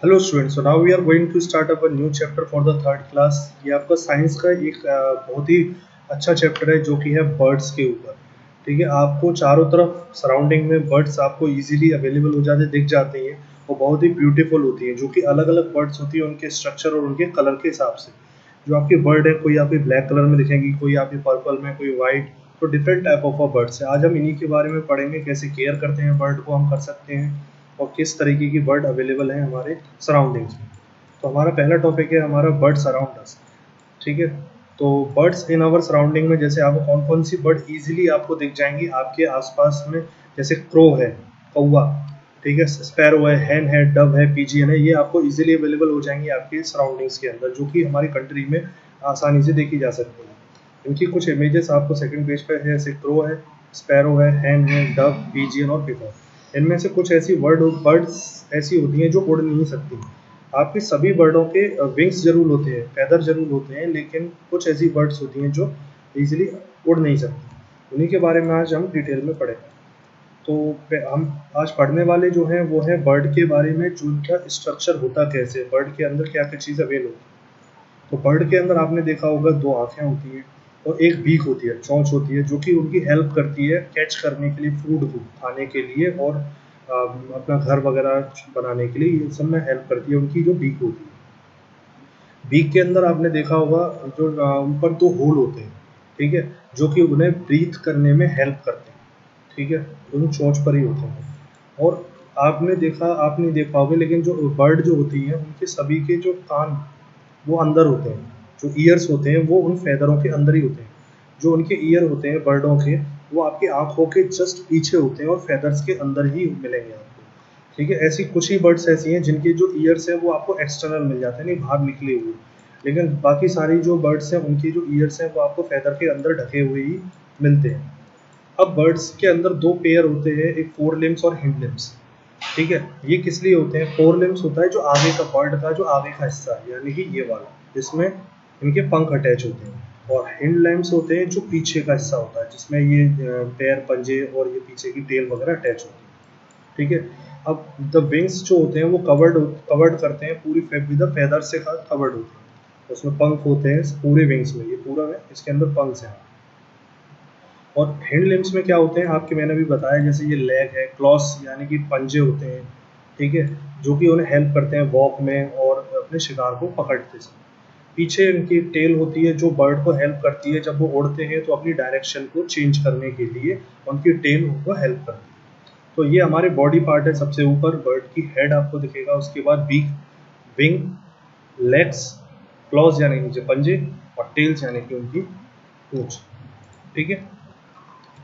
Hello students, so now we are going to start up a new chapter for the third class. ये आपका science का एक बहुत ही अच्छा चैप्टर है जो कि है बर्ड्स के ऊपर। ठीक है, आपको चारों तरफ सराउंडिंग में बर्ड्स आपको इजीली अवेलेबल हो जाते दिख जाते हैं। वो बहुत ही ब्यूटीफुल होती हैं, जो कि अलग अलग बर्ड्स होती हैं उनके स्ट्रक्चर और उनके कलर के हिसाब से। जो आपकी बर्ड है, कोई आपकी ब्लैक कलर में दिखेगी, कोई आपकी पर्पल में, कोई वाइट। तो डिफरेंट टाइप ऑफ बर्ड्स है। आज हम इन्हीं के बारे में पढ़ेंगे, कैसे केयर करते हैं बर्ड को हम कर सकते हैं और किस तरीके की बर्ड अवेलेबल है हमारे सराउंडिंग्स में। तो हमारा पहला टॉपिक है हमारा बर्ड्स अराउंड अस। ठीक है, तो बर्ड्स इन आवर सराउंडिंग में जैसे आपको कौन कौन सी बर्ड इजीली आपको दिख जाएंगी आपके आसपास में। जैसे क्रो है, कौवा, ठीक है, स्पैरो है, हैन है, डव है, पीजियन है। ये आपको इजीली अवेलेबल हो जाएंगे आपके सराउंडिंग्स के अंदर, जो कि हमारी कंट्री में आसानी से देखी जा सकती है। इनकी कुछ इमेजेस आपको सेकंड पेज पर है। जैसे क्रो है, स्पैरो है, हैन है, डव, पीजियन और पिकॉक। इनमें से कुछ ऐसी बर्ड्स ऐसी होती हैं जो उड़ नहीं सकती। आपके सभी बर्डों के विंग्स जरूर होते हैं, फैदर जरूर होते हैं, लेकिन कुछ ऐसी बर्ड्स होती हैं जो इजीली उड़ नहीं सकती। उन्हीं के बारे में आज हम डिटेल में पढ़ेंगे। तो हम आज पढ़ने वाले जो हैं वो है बर्ड के बारे में, जो उनका स्ट्रक्चर होता कैसे, बर्ड के अंदर क्या क्या चीज़ अवेल होती है। तो बर्ड के अंदर आपने देखा होगा दो आंखें होती हैं और एक बीक होती है, चोंच होती है, जो कि उनकी हेल्प करती है कैच करने के लिए, फूड को खाने के लिए और अपना घर वगैरह बनाने के लिए। ये सब में हेल्प करती है उनकी जो बीक होती है। बीक के अंदर आपने देखा होगा जो ऊपर दो होल होते हैं, ठीक है, जो कि उन्हें ब्रीथ करने में हेल्प करते हैं। ठीक है, उन चोंच पर ही होते हैं। और आप नहीं देखा होगा, लेकिन जो बर्ड जो होती हैं उनके सभी के जो कान वो अंदर होते हैं। जो ईयर्स होते हैं वो उन फेदरों के अंदर ही होते हैं। जो उनके ईयर होते हैं बर्डों के, वो आपकी आंखों के जस्ट पीछे होते हैं और फेदर्स के अंदर ही मिलेंगे आपको। ठीक है, ऐसी कुछ ही बर्ड्स ऐसी हैं जिनके जो ईयर्स हैं वो आपको एक्सटर्नल मिल जाते हैं, नहीं बाहर निकले हुए। लेकिन बाकी सारी जो बर्ड्स हैं उनकी जो ईयर्स हैं वो आपको फेदर के अंदर ढके हुए ही मिलते हैं। अब बर्ड्स के अंदर दो पेयर होते हैं, एक फोर लिम्स और हिंड लिम्स। ठीक है, ये किस लिए होते हैं? फोर लिम्स होता है जो आगे का बर्ड का जो आगे का हिस्सा है, यानी कि ये वाला, जिसमें इनके पंख अटैच होते हैं। और हिंड लिम्स होते हैं जो पीछे का हिस्सा होता है, जिसमें ये पैर, पंजे और ये पीछे की टेल वगैरह अटैच होती है। ठीक है, अब द विंग्स जो होते हैं वो कवर्ड करते हैं पूरी विद फेदर से कवर्ड होते हैं। उसमें पंख होते हैं पूरे विंग्स में, ये पूरा है, इसके अंदर पंख हैं। और हिंड लिम्स में क्या होते हैं आपके, मैंने भी बताया, जैसे ये लेग है, क्लॉस यानी कि पंजे होते हैं। ठीक है, जो कि उन्हें हेल्प करते हैं वॉक में और अपने शिकार को पकड़ते समय। पीछे इनकी टेल होती है जो बर्ड को हेल्प करती है, जब वो उड़ते हैं तो अपनी डायरेक्शन को चेंज करने के लिए उनकी टेल उनको हेल्प करती है। तो ये हमारे बॉडी पार्ट है। सबसे ऊपर बर्ड की हेड आपको दिखेगा, उसके बाद बीक, विंग, लेग्स, क्लॉज यानी नीचे पंजे, और टेल्स यानी कि उनकी पूंछ। ठीक है,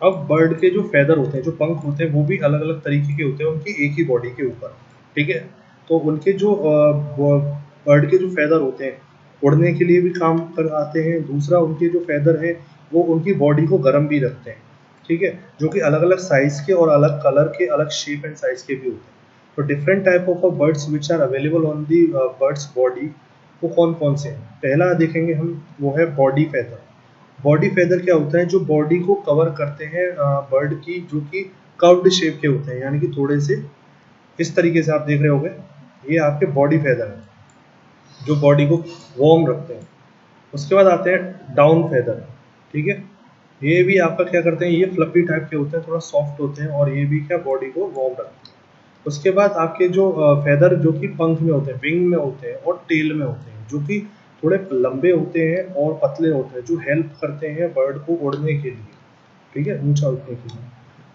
अब बर्ड के जो फेदर होते हैं, जो पंख होते हैं, वो भी अलग अलग तरीके के होते हैं उनकी एक ही बॉडी के ऊपर। ठीक है, तो उनके जो बर्ड के जो फेदर होते हैं उड़ने के लिए भी काम कर आते हैं। दूसरा, उनके जो फेदर है वो उनकी बॉडी को गर्म भी रखते हैं। ठीक है, जो कि अलग अलग साइज के और अलग कलर के, अलग शेप एंड साइज के भी होते हैं। तो different type of birds which are available on the birds body, वो कौन कौन से हैं? पहला देखेंगे हम, वो है बॉडी फेदर। बॉडी फेदर क्या होता है? जो बॉडी को कवर करते हैं बर्ड की, जो कि कर्व्ड शेप के होते हैं, यानी कि थोड़े से इस तरीके से आप देख रहे होंगे, ये आपके बॉडी फेदर है जो बॉडी को वार्म रखते हैं। उसके बाद आते हैं डाउन फेदर। ठीक है, ये भी आपका क्या करते हैं, ये फ्लफी टाइप के होते हैं, थोड़ा सॉफ्ट होते हैं और ये भी क्या बॉडी को वार्म रखते हैं। उसके बाद आपके जो फेदर जो कि पंख में होते हैं, विंग में होते हैं और टेल में होते हैं, जो कि थोड़े लंबे होते हैं और पतले होते हैं, जो हेल्प करते हैं बर्ड को उड़ने के लिए। ठीक है, ऊंचा उड़ने के लिए।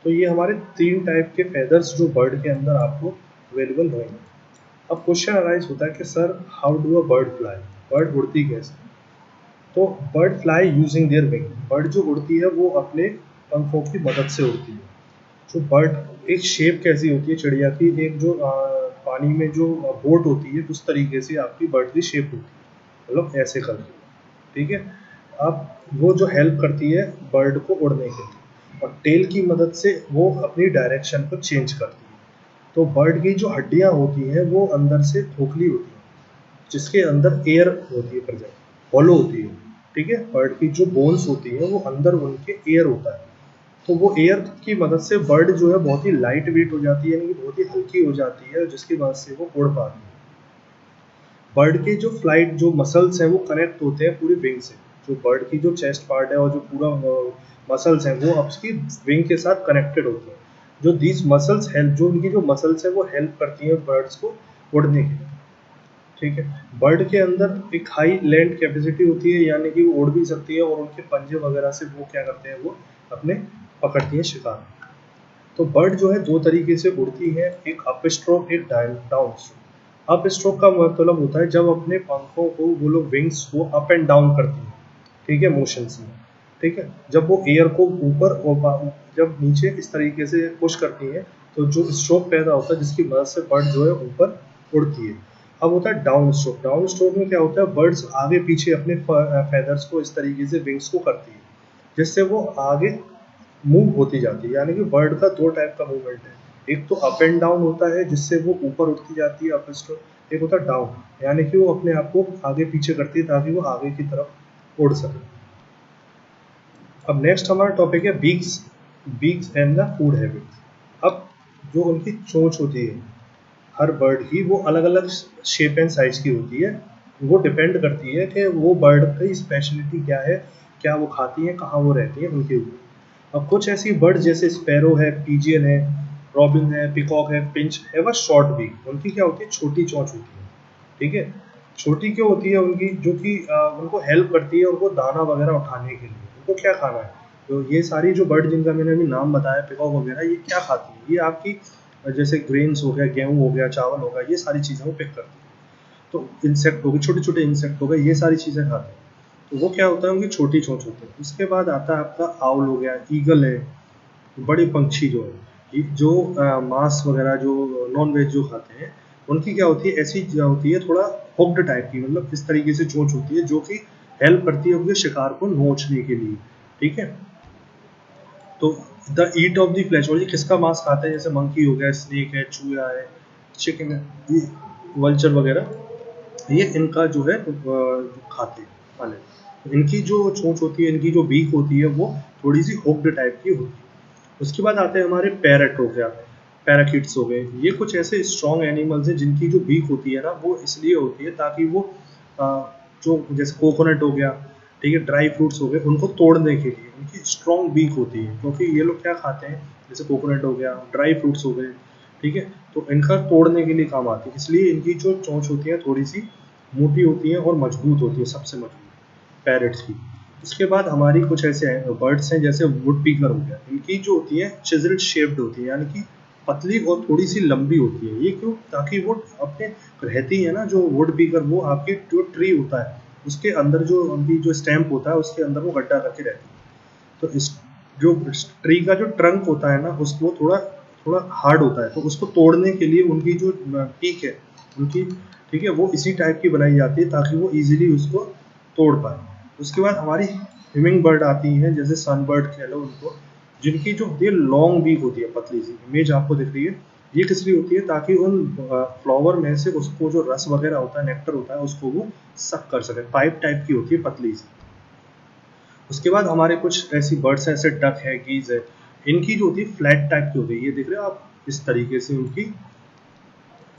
तो ये हमारे तीन टाइप के फेदर्स जो बर्ड के अंदर आपको अवेलेबल होंगे। अब क्वेश्चन अराइज होता है कि sir, how do a bird fly? Bird उड़ती कैसे? तो bird fly using their wing. Bird जो उड़ती है वो अपने पंखों की मदद से उड़ती है। जो बर्ड, एक शेप कैसी होती है चिड़िया की, एक जो पानी में जो बोट होती है, उस तरीके से आपकी बर्ड की शेप होती है, मतलब ऐसे करके। ठीक है, अब वो जो हेल्प करती है बर्ड को उड़ने के लिए, और टेल की मदद से वो अपनी डायरेक्शन को चेंज करती है। तो बर्ड की जो हड्डियां होती हैं वो अंदर से खोखली होती है, जिसके अंदर एयर होती है प्रेजेंट, हॉलो होती है। ठीक है, बर्ड की जो बोन्स होती है वो अंदर उनके एयर होता है। तो वो एयर की मदद से बर्ड जो है बहुत ही लाइट वेट हो जाती है, यानी कि बहुत ही हल्की हो जाती है, जिसकी वजह से वो उड़ पाती है। बर्ड के जो फ्लाइट जो मसल्स हैं वो कनेक्ट होते हैं पूरी विंग से। जो बर्ड की जो चेस्ट पार्ट है और जो पूरा मसल्स हैं वो आपकी विंग के साथ कनेक्टेड होते हैं। जो दीज मसल्स हेल्प, जो उनकी जो मसल्स है वो हेल्प करती हैं बर्ड्स को उड़ने के लिए। ठीक है, बर्ड के अंदर एक हाई लैंड कैपेसिटी होती है, यानी कि वो उड़ भी सकती है और उनके पंजे वगैरह से वो क्या करते हैं, वो अपने पकड़ती है शिकार। तो बर्ड जो है दो तरीके से उड़ती है, एक अप स्ट्रोक, एक डाउन स्ट्रोक। अप स्ट्रोक का मतलब होता है जब अपने पंखों को वो लोग विंग्स को अप एंड डाउन करती है, ठीक है, मोशंस में। ठीक है, जब वो एयर को ऊपर और जब नीचे इस तरीके से पुश करती है तो जो स्ट्रोक पैदा होता है जिसकी मदद से बर्ड जो है ऊपर उड़ती है। अब होता है डाउन स्ट्रोक। डाउन स्ट्रोक में क्या होता है, बर्ड्स आगे पीछे अपने फेदर्स को इस तरीके से विंग्स को करती है जिससे वो आगे मूव होती जाती है। यानी कि बर्ड का दो टाइप का मूवमेंट है, एक तो अप एंड डाउन होता है जिससे वो ऊपर उठती जाती है अप स्ट्रोक, एक होता है डाउन यानी कि वो अपने आप को आगे पीछे करती है ताकि वो आगे की तरफ उड़ सके। अब नेक्स्ट हमारा टॉपिक है beaks. Beaks and the food habits. अब जो उनकी चोंच होती है हर बर्ड की वो अलग अलग शेप एंड साइज की होती है। वो डिपेंड करती है कि वो बर्ड की स्पेशलिटी क्या है, क्या वो खाती है, कहाँ वो रहती है, उनके ऊपर। अब कुछ ऐसी बर्ड जैसे स्पैरो है, पिजियन है, रॉबिन है, पिकॉक है, पिंच है, वह शॉर्ट बीक। उनकी क्या होती है, छोटी चोंच होती है। ठीक है, छोटी क्यों होती है उनकी, जो कि उनको हेल्प करती है उनको दाना वगैरह उठाने के लिए। उनको क्या खाना है, तो ये सारी जो बर्ड जिनका मैंने अभी नाम बताया, पिकॉक वगैरह, ये क्या खाती है, ये आपकी जैसे ग्रेन्स हो गया, गेहूं हो गया, चावल हो गया, ये सारी चीज़ें वो पिक करती है। तो इंसेक्ट हो गए, छोटे छोटे इंसेक्ट हो गए, ये सारी चीज़ें खाते हैं। तो वो क्या होता है, उनकी छोटी चोंच होती है। उसके बाद आता है आपका आउल हो गया, ईगल है, बड़ी पंछी जो है, ये जो मांस वगैरह जो नॉन वेज जो खाते हैं, उनकी क्या होती है, ऐसी होती है थोड़ा हुक्ड टाइप की, मतलब इस तरीके से चोंच होती है जो कि हेल्प करती है उनके शिकार को नोचने के लिए। ठीक है, तो the eat of the flash, और ये किसका मांस खाते हैं, जैसे मंकी हो गया, स्नेक है, चूहा है, चिकन है, ये वल्चर वगैरह, ये इनका जो है खाते हैं वाले। तो इनकी जो चोंच होती है, इनकी जो बीक होती है, वो थोड़ी सी हुक्ड टाइप की होती है। उसके बाद आते हैं हमारे पैरट हो गया, पैराकिट्स हो गए। ये कुछ ऐसे स्ट्रॉन्ग एनिमल्स हैं जिनकी जो बीक होती है ना, वो इसलिए होती है ताकि वो जो जैसे कोकोनट हो गया, ठीक है, ड्राई फ्रूट्स हो गए, उनको तोड़ने के लिए उनकी स्ट्रॉन्ग बीक होती है। क्योंकि ये लोग क्या खाते हैं, जैसे कोकोनट हो गया, ड्राई फ्रूट्स हो गए, ठीक है, तो इनका तोड़ने के लिए काम आती है। इसलिए इनकी जो चोंच होती है थोड़ी सी मोटी होती है और मजबूत होती है, सबसे मजबूत पैरट्स की। उसके बाद हमारी कुछ ऐसे बर्ड्स हैं जैसे वुड पीकर हो गया। इनकी जो होती है चिजल्ड शेप्ड होती है, यानी कि पतली और थोड़ी सी लंबी होती है। ये क्यों, ताकि वो अपने रहती है ना, जो वुड पीकर, वो आपकी जो ट्री होता है उसके अंदर जो उनकी जो स्टैम्प होता है उसके अंदर वो गड्ढा करके रहती है। तो इस जो ट्री का जो ट्रंक होता है ना, उसको थोड़ा थोड़ा हार्ड होता है, तो उसको तोड़ने के लिए उनकी जो पीक है उनकी, ठीक है, वो इसी टाइप की बनाई जाती है ताकि वो इजीली उसको तोड़ पाए। उसके बाद हमारी हिमिंग बर्ड आती हैं, जैसे सन बर्ड कह लो उनको, जिनकी जो होती है लॉन्ग बीक होती है, पतली सी। इमेज आपको दिख रही है, ये किस लिए होती है, ताकि उन फ्लावर में से उसको जो रस वगैरह होता है, नेक्टर होता है, उसको वो सक कर सके। पाइप टाइप की होती है, पतली सी। उसके बाद हमारे कुछ ऐसी बर्ड्स हैं, ऐसे डक है, गीज है, इनकी जो होती है फ्लैट टाइप की होती है। ये देख रहे हो आप, इस तरीके से उनकी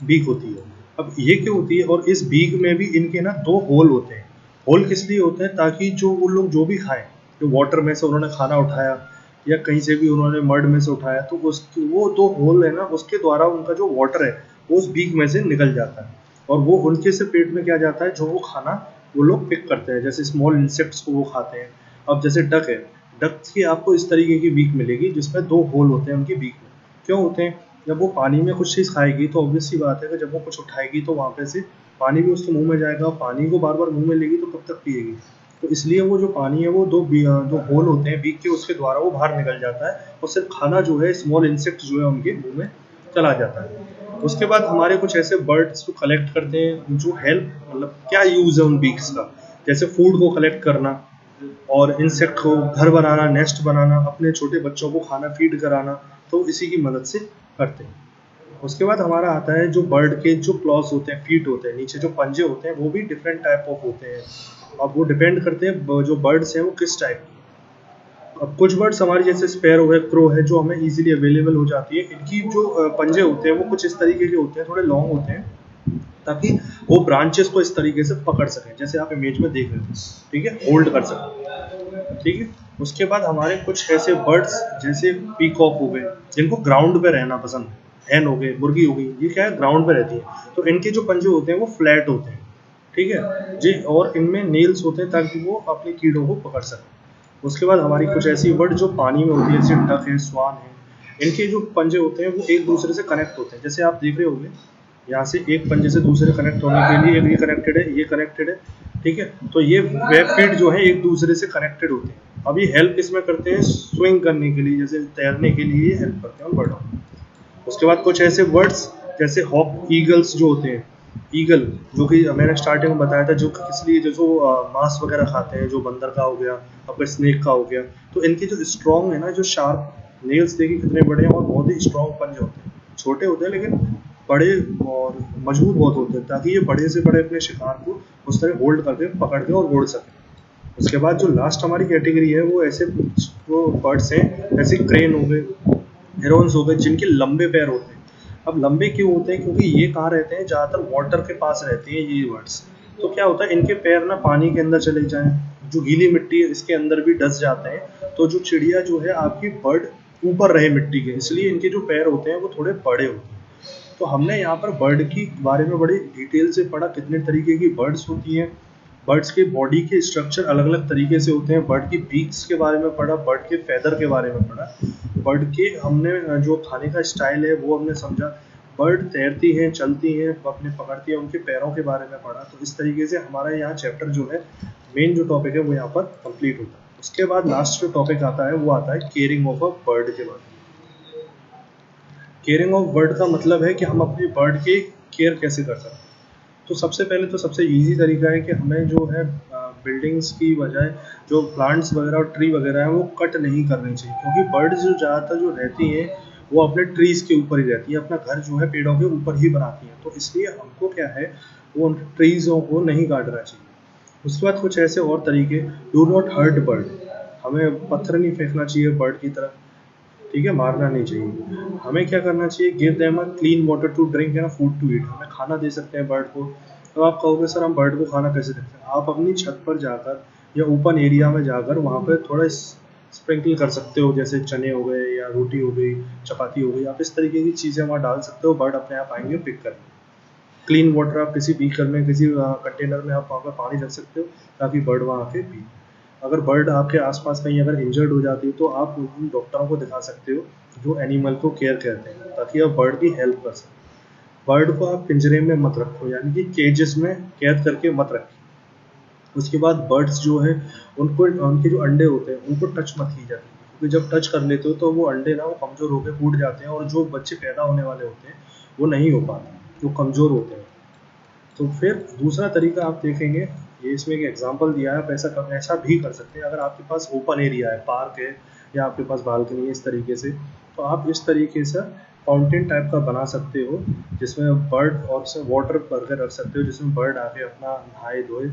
बीक होती है। अब ये क्यों होती है, और इस बीक में भी इनके ना दो होल होते हैं। होल किस लिए होते हैं, ताकि जो वो लोग जो भी खाएं, जो वाटर में से उन्होंने खाना उठाया या कहीं से भी उन्होंने मड में से उठाया, तो उसकी वो दो होल है ना, उसके द्वारा उनका जो वाटर है वो उस बीक में से निकल जाता है और वो उनके से पेट में क्या जाता है, जो वो खाना वो लोग पिक करते हैं, जैसे स्मॉल इंसेक्ट्स को वो खाते हैं। अब जैसे डक है, डक की आपको इस तरीके की बीक मिलेगी जिसमें दो होल होते हैं उनकी बीक में। क्यों होते हैं, जब वो पानी में कुछ चीज़ खाएगी तो ऑब्वियस सी बात है कि जब वो कुछ उठाएगी तो वहाँ पे से पानी भी उसके मुंह में जाएगा, और पानी को बार बार मुंह में लेगी तो कब तक पिएगी। तो इसलिए वो जो पानी है वो दो होल होते हैं बीक के, उसके द्वारा वो बाहर निकल जाता है और सिर्फ खाना जो है, स्मॉल इंसेक्ट जो है उनके मुंह में चला जाता है। उसके बाद हमारे कुछ ऐसे बर्ड्स को कलेक्ट करते हैं जो हेल्प, मतलब क्या यूज़ है उन बीक्स का, जैसे फूड को कलेक्ट करना और इंसेक्ट को घर बनाना, नेस्ट बनाना, अपने छोटे बच्चों को खाना फीड कराना, तो इसी की मदद से करते हैं। उसके बाद हमारा आता है जो बर्ड के जो क्लॉज होते हैं, फीट होते हैं, नीचे जो पंजे होते हैं, वो भी डिफरेंट टाइप ऑफ होते हैं। अब वो डिपेंड करते हैं जो बर्ड्स हैं वो किस टाइप की। अब कुछ बर्ड्स हमारी जैसे स्पैरो है, क्रो है, जो हमें इजीली अवेलेबल हो जाती है। इनकी जो पंजे होते हैं वो कुछ इस तरीके के होते हैं, थोड़े लॉन्ग होते हैं, ताकि वो ब्रांचेस को इस तरीके से पकड़ सकें, जैसे आप इमेज में देख रहे हो, ठीक है, होल्ड कर सकें, ठीक है। उसके बाद हमारे कुछ ऐसे बर्ड्स जैसे पीकॉक हो गए, जिनको ग्राउंड पे रहना पसंद है, हैन हो गए, मुर्गी हो गई, ये क्या है, ग्राउंड पे रहती है, तो इनके जो पंजे होते हैं वो फ्लैट होते हैं, ठीक है जी, और इनमें नेल्स होते हैं ताकि वो अपने कीड़ों को पकड़ सकें। उसके बाद हमारी कुछ ऐसी बर्ड जो पानी में होती है, जैसे डक है, स्वान है, इनके जो पंजे होते हैं वो एक दूसरे से कनेक्ट होते हैं, जैसे आप देख रहे होंगे यहाँ से एक पंजे से दूसरे कनेक्ट होने के लिए ये कनेक्टेड है, ये कनेक्टेड है, ठीक है, तो ये वेब फीड जो है एक दूसरे से कनेक्टेड होते हैं। अब ये हेल्प इसमें करते हैं स्विंग करने के लिए, जैसे तैरने के लिए ये हेल्प करते हैं उन बर्डों को। उसके बाद कुछ ऐसे बर्ड्स जैसे हॉक ईगल्स जो होते हैं, ईगल जो कि मैंने स्टार्टिंग में बताया था, जो कि किस लिए, जो मांस वगैरह खाते हैं, जो बंदर का हो गया, आपका स्नेक का हो गया, तो इनके जो स्ट्रॉन्ग है ना, जो शार्प नेल्स देखिए कितने बड़े हैं और बहुत ही स्ट्रॉन्ग पंजे होते हैं, छोटे होते हैं लेकिन बड़े और मजबूत बहुत होते हैं, ताकि ये बड़े से बड़े अपने शिकार को उस तरह होल्ड करके पकड़ के और उड़ सके। उसके बाद जो लास्ट हमारी कैटेगरी है वो ऐसे वो बर्ड्स हैं, जैसे क्रेन हो गए, हेरोन्स हो गए, जिनके लंबे पैर होते हैं। अब लंबे क्यों होते हैं, क्योंकि ये कहाँ रहते हैं, ज़्यादातर वाटर के पास रहते हैं ये बर्ड्स। तो क्या होता है, इनके पैर ना पानी के अंदर चले जाएं, जो गीली मिट्टी है इसके अंदर भी डस जाते हैं, तो जो चिड़िया जो है आपकी बर्ड ऊपर रहे मिट्टी के, इसलिए इनके जो पैर होते हैं वो थोड़े बड़े होते हैं। तो हमने यहाँ पर बर्ड की बारे में बड़ी डिटेल से पढ़ा, कितने तरीके की बर्ड्स होती हैं, बर्ड्स के बॉडी के स्ट्रक्चर अलग अलग तरीके से होते हैं, बर्ड की बीक्स के बारे में पढ़ा, बर्ड के फेदर के बारे में पढ़ा, बर्ड के हमने जो खाने का स्टाइल है वो हमने समझा, बर्ड तैरती हैं, चलती हैं, अपने पकड़ती हैं, उनके पैरों के बारे में पढ़ा। तो इस तरीके से हमारा यहाँ चैप्टर जो है, मेन जो टॉपिक है वो यहाँ पर कंप्लीट होता है। उसके बाद लास्ट जो टॉपिक आता है वो आता है केयरिंग ऑफ अ बर्ड के बारे में। केयरिंग ऑफ बर्ड का मतलब है कि हम अपने बर्ड की केयर कैसे कर सकते हैं। तो सबसे पहले तो सबसे इजी तरीका है कि हमें जो है बिल्डिंग्स की बजाय जो प्लांट्स वगैरह और ट्री वगैरह है वो कट नहीं करनी चाहिए, क्योंकि बर्ड्स जो ज़्यादातर जो रहती हैं वो अपने ट्रीज के ऊपर ही रहती है, अपना घर जो है पेड़ों के ऊपर ही बनाती हैं, तो इसलिए हमको क्या है वो उन ट्रीजों को नहीं काटना चाहिए। उसके बाद कुछ ऐसे और तरीके, डू नॉट हर्ट बर्ड, हमें पत्थर नहीं फेंकना चाहिए बर्ड की तरफ, ठीक है, मारना नहीं चाहिए। हमें क्या करना चाहिए, give them a clean water to drink and food to eat, हमें खाना दे सकते हैं बर्ड को। तो आप कहोगे सर हम बर्ड को खाना कैसे देते हैं, आप अपनी छत पर जाकर या ओपन एरिया में जाकर वहाँ पर थोड़ा स्प्रिंकल कर सकते हो, जैसे चने हो गए या रोटी हो गई, चपाती हो गई, आप इस तरीके की चीज़ें वहाँ डाल सकते हो, बर्ड अपने आप आएंगे पिक करने। क्लीन वाटर आप किसी बीकर में, किसी कंटेनर में आप वहाँ पर पानी रख सकते हो, ताकि बर्ड वहाँ आके पी। अगर बर्ड आपके आसपास कहीं अगर इंजर्ड हो जाती है तो आप उन डॉक्टरों को दिखा सकते हो जो एनिमल को केयर करते हैं, ताकि आप बर्ड की हेल्प कर सकें। बर्ड को आप पिंजरे में मत रखो, यानी कि केजेस में कैद करके मत रखिए। उसके बाद बर्ड्स जो है उनको, उनके जो अंडे होते हैं उनको टच मत कीजिए, क्योंकि जब टच कर लेते हो तो वो अंडे ना वो कमज़ोर होकर फूट जाते हैं, और जो बच्चे पैदा होने वाले होते हैं वो नहीं हो पाते, वो कमज़ोर होते हैं। तो फिर दूसरा तरीका आप देखेंगे, ये इसमें एक एग्जांपल दिया है, आप ऐसा भी कर सकते हैं, अगर आपके पास ओपन एरिया है, पार्क है, या आपके पास बालकनी है इस तरीके से, तो आप इस तरीके से फाउंटेन टाइप का बना सकते हो, जिसमें बर्ड और उसमें वाटर भर कर रख सकते हो, जिसमें बर्ड आके अपना नहाए धोए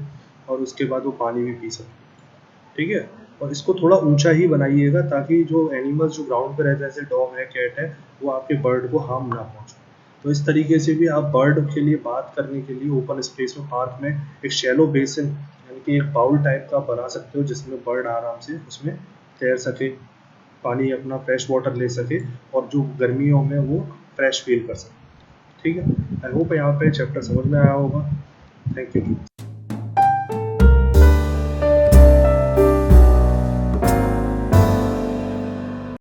और उसके बाद वो पानी भी पी सकते, ठीक है। और इसको थोड़ा ऊंचा ही बनाइएगा, ताकि जो एनिमल्स जो ग्राउंड पे रहते हैं, जैसे डॉग है, कैट है, वो आपके बर्ड को हार्म ना पहुंचे। तो इस तरीके से भी आप बर्ड के लिए बात करने के लिए ओपन स्पेस में, पार्क में एक शैलो बेसिन यानी कि एक बाउल टाइप का बना सकते हो, जिसमें बर्ड आराम से उसमें तैर सके, पानी अपना फ्रेश वाटर ले सके, और जो गर्मियों में वो फ्रेश फील कर सके, ठीक है। आई होप यहाँ पे चैप्टर समझ में आया होगा। Thank you.